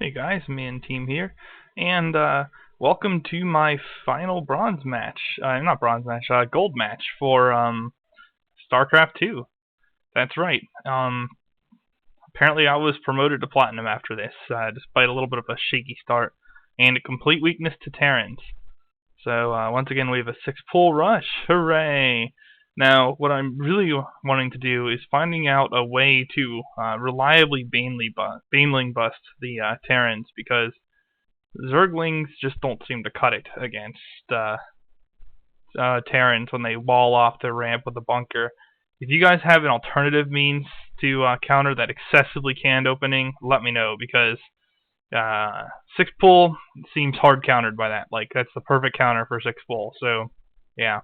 Hey guys, me and team here, and welcome to my final bronze match. Not bronze match, gold match for Starcraft 2. That's right. Apparently I was promoted to platinum after this, despite a little bit of a shaky start and a complete weakness to Terrans. So once again we have a 6-pull rush. Hooray! Now what I'm really wanting to do is finding out a way to reliably Baneling bust the Terrans, because Zerglings just don't seem to cut it against Terrans when they wall off their ramp with a bunker. If you guys have an alternative means to counter that excessively canned opening, let me know, because 6-pull seems hard countered by that. Like, that's the perfect counter for 6-pull. So, yeah.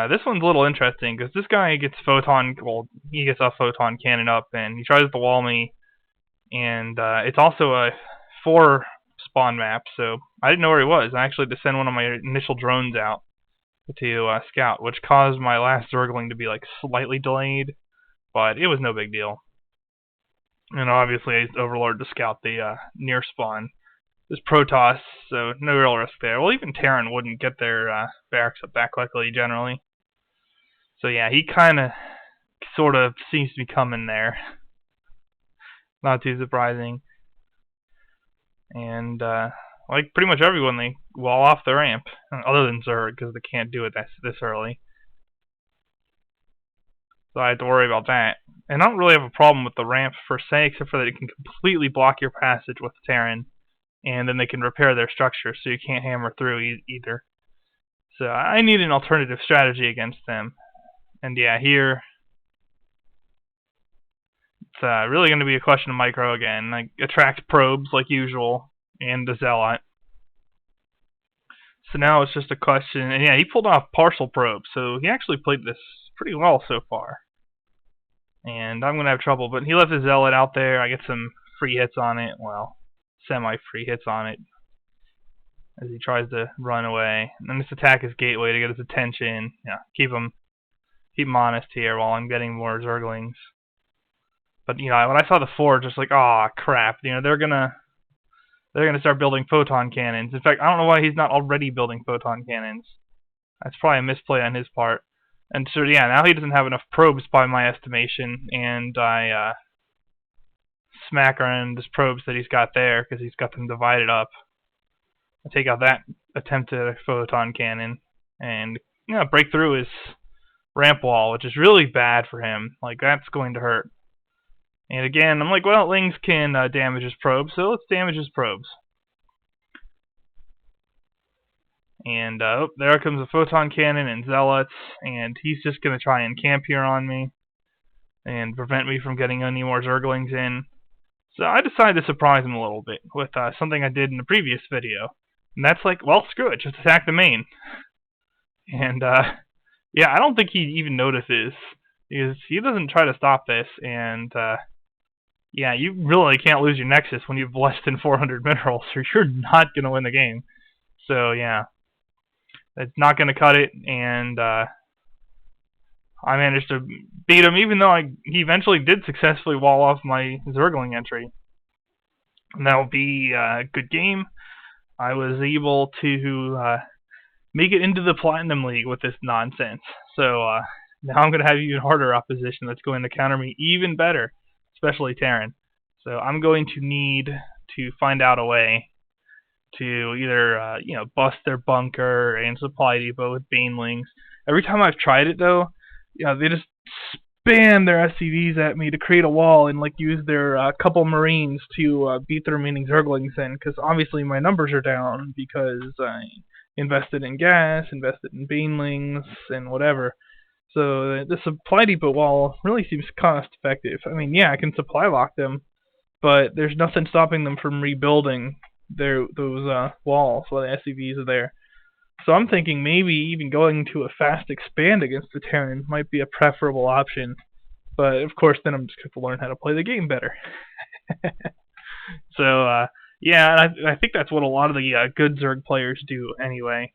This one's a little interesting, because this guy gets he gets a photon cannon up, and he tries to wall me, and it's also a 4 spawn map, so I didn't know where he was. I actually had to send one of my initial drones out to scout, which caused my last Zergling to be like slightly delayed, but it was no big deal. And obviously I used Overlord to scout the near spawn. There's Protoss, so no real risk there. Well, even Terran wouldn't get their barracks up that quickly generally. So yeah, he kinda sort of seems to be coming there. Not too surprising. And like pretty much everyone, they wall off the ramp, other than Zerg, because they can't do it this early. So I have to worry about that. And I don't really have a problem with the ramp per se, except for that it can completely block your passage with Terran, and then they can repair their structure, so you can't hammer through either. So I need an alternative strategy against them. And yeah, here it's really going to be a question of micro again. Like, attract probes like usual, and the Zealot. So now it's just a question, and yeah, he pulled off partial probe, so he actually played this pretty well so far. And I'm going to have trouble, but he left his Zealot out there. I get some free hits on it, well, semi-free hits on it, as he tries to run away. And then this attack is gateway to get his attention. Yeah, keep him honest here while I'm getting more Zerglings. But you know, when I saw the 4, just like, oh crap, you know, they're gonna start building photon cannons. In fact, I don't know why he's not already building photon cannons. That's probably a misplay on his part. And so yeah, now he doesn't have enough probes by my estimation, and I smack around his probes that he's got there, because he's got them divided up. I take out that attempt at a photon cannon, and you know, break through his ramp wall, which is really bad for him. Like, that's going to hurt. And again, I'm like, well, Lings can damage his probes, so let's damage his probes. And oh, there comes a photon cannon and Zealots, and he's just going to try and camp here on me and prevent me from getting any more Zerglings in. So I decided to surprise him a little bit with something I did in the previous video. And that's like, well, screw it, just attack the main. And yeah, I don't think he even notices, because he doesn't try to stop this, and yeah, you really can't lose your Nexus when you have less than 400 minerals, or you're not going to win the game. So yeah, it's not going to cut it, and I managed to beat him, even though he eventually did successfully wall off my Zergling entry. And that will be a good game. I was able to make it into the Platinum League with this nonsense. So now I'm going to have even harder opposition that's going to counter me even better, especially Terran. So I'm going to need to find out a way to either you know, bust their bunker and supply depot with Banelings. Every time I've tried it though, you know, they just spam their SCVs at me to create a wall and like use their couple Marines to beat the remaining Zerglings in, because obviously my numbers are down because I invested in gas, invested in Banelings, and whatever. So the supply depot wall really seems cost effective. I mean, yeah, I can supply lock them, but there's nothing stopping them from rebuilding those walls while the SCVs are there. So I'm thinking maybe even going to a fast expand against the Terran might be a preferable option. But of course, then I'm just going to learn how to play the game better. So yeah, and I think that's what a lot of the good Zerg players do anyway.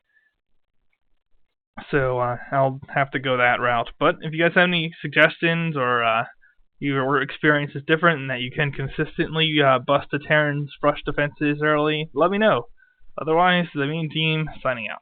So I'll have to go that route. But if you guys have any suggestions or your experience is different and that you can consistently bust the Terran's rush defenses early, let me know. Otherwise, the Mean Team signing out.